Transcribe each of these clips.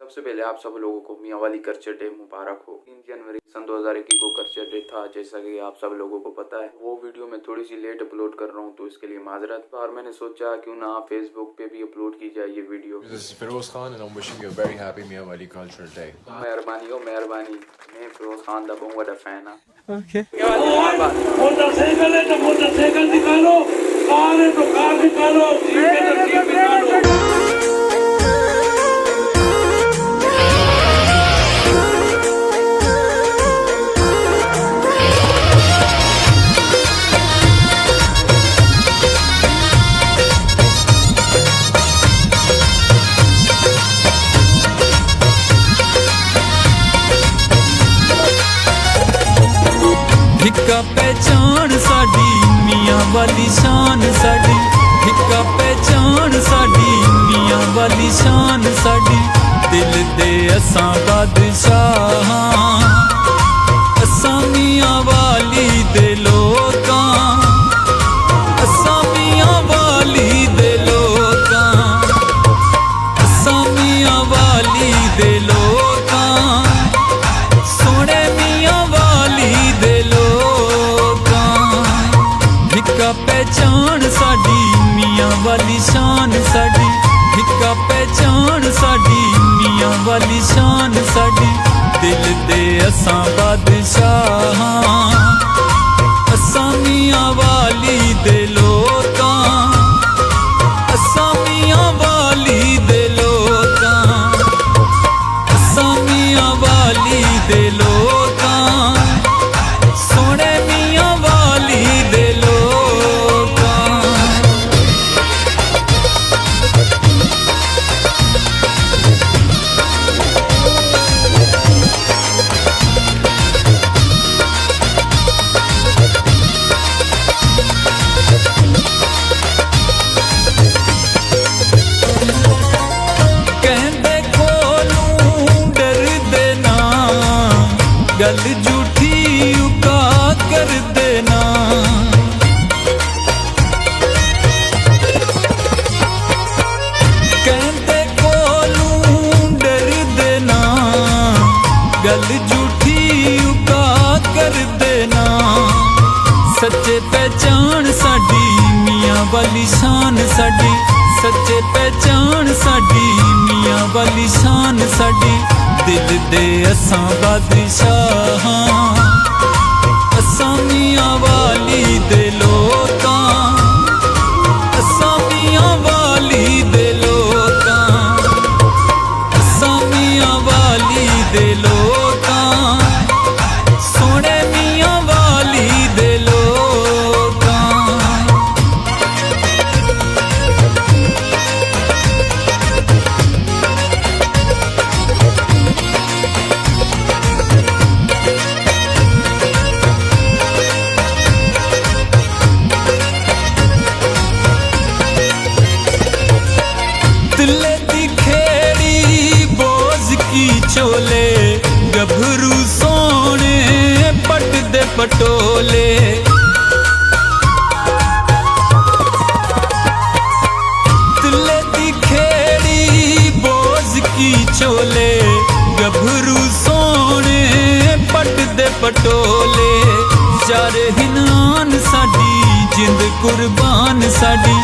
सबसे पहले आप सब लोगों को मियाँ वाली कल्चर डे मुबारक हो। 3 जनवरी सन 2021 को कल्चर डे था, जैसा कि आप सब लोगों को पता है। वो वीडियो मैं थोड़ी सी लेट अपलोड कर रहा हूँ, तो इसके लिए माजरत। और मैंने सोचा क्यों ना फेसबुक पे भी अपलोड की जाए ये video. This is Feroz Khan and I'm wishing you a very happy Mian Wali Cultural Day. मेहरबानी हो मेहरबानी, मैं फिरोज खान दा बहुत बड़ा फैन हाँ। मोटरसाइकिल है तो मोटरसाइकिल निकालो, कार है तो कार निकालो, जीप है तो जीप निकालो। हिक्का पहचान साडी मियाँ वाली शान साडी, हिक्का पहचान साडी मियाँ वाली शान साडी। दिल दे असां बादशाह असां मियाँ वाली दे लोकां, असां मियाँ वाली दे लोकां, असां मियाँ वाली दे लोकां, सोने मियाँ वाली दे हिक्का पहचान साडी मियाँ वाली शान साडी, हिक्का पहचान साडी मियाँ वाली शान साडी। दिल दे असां बादशाह असां मियाँ वाली दे लोकां, असां मियाँ वाली दे लोकां, असां मियाँ वाली दे लोकां, सोने मियाँ वाली दे गल झूठी उका कर देना, कहते कोलू डर देना, गल झूठी उका कर देना। सच्चे पहचान साडी मियाँ वाली शान साडी, सच्चे पहचान साडी मियाँ वाली शान साडी। दिल दे असां बादशाह असां मियाँ वाली दे लोकां, असां मियाँ वाली दे लोकां, असां मियाँ वाली दे लोकां, सोने मियाँ वाली दे लोकां। दिले दी खेड़ी बोझ की चोले, गभरू सोने पट दे पटोले। दिले दी खेड़ी बोझ की चोले, गभरू सोने पट दे पटोले। यार हिनान साडी जिंद कुर्बान साडी,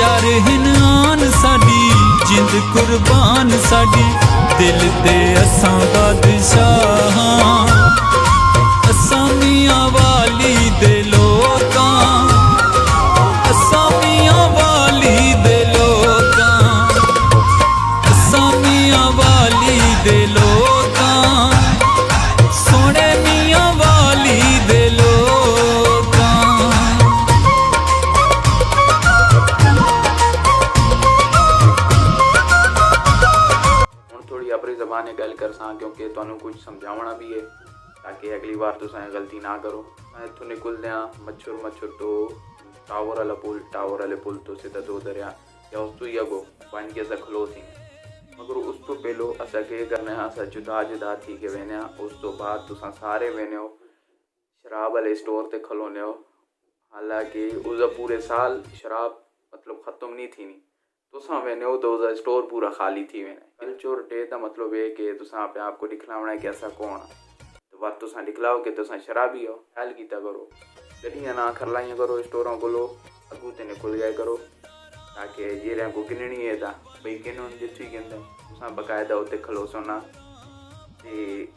यार हिनान साडी जिंद कुर्बान साडी। दिल दे असां बादशाह असां मियाँ वाली दे लोकां, असां मियाँ वाली दे लोकां, असां मियाँ वाली दे लोकां, सोने मियाँ वाली दे लोकां। अपनी ज़बान गल कर सा, क्योंकि तुहानू कुछ समझावना भी है ताकि अगली बार तुम गलती ना करो। मैं इतों निकलदे मच्छर मच्छर तो टावर वाला पुल, टावर वाले पुल तो सीधा दो दरिया या उस तो ही अगो बन के अस खलो थी, मगर उस तो पहलो अस के करने अस जुदा जुदा थी के वेने। उस तो बाद तुम सारे वेने हो शराब वाले स्टोर ते खलोने हो, हालांकि उसका पूरे साल शराब मतलब ख़त्म नहीं थी। तुसां वेने हो तो उसका स्टोर पूरा खाली थी वेने। कल्चर डे का मतलब है कि तुसां अपने आप को दिखलावना है कि ऐसा कौन है। तो बात तुसां दिखलाओ कि तुसां शराबी हो, हैल कीता करो, गड्डियां ना खरलाइयां करो, स्टोरों को लो अगू ते निकल गए करो, ताकि जेरे को गिननी है था भाई किन जिथी गिनते तुसां बकायदा उत्ते खलोसो ना। ते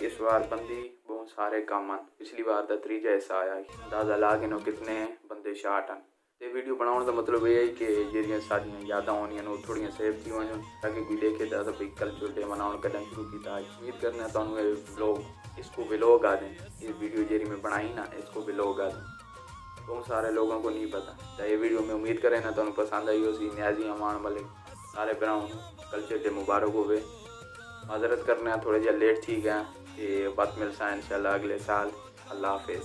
इस बार बंदी बहुत सारे काम आन, पिछली बार का त्रीजा हिस्सा आया, अंदाजा ला के नो कितने बंदे शाट आन। ते वीडियो बनाने का मतलब ये है कि जेरियां सारियां यादां होनियां न थोड़ियां सेव थी वजन, ताकि कोई देखे तो भाई कल्चर डे मनाने कदम शुरू किया। उम्मीद करना तुहानू ये व्लॉग, इसको व्लॉग आ दें, ये वीडियो जेरी में बनाई ना इसको व्लॉग आ दें, बहुत सारे लोगों को नहीं पता। तो ये वीडियो में उम्मीद करें ना तुहानू पसंद आई होगी। न्याजी अमान मलिक सारे भराओं कल्चर डे मुबारक होवे। माजरत करने थोड़ा जिहा लेट थी गया कि बात मिलसा इंशाल्लाह अगले साल। अल्लाह हाफिज़।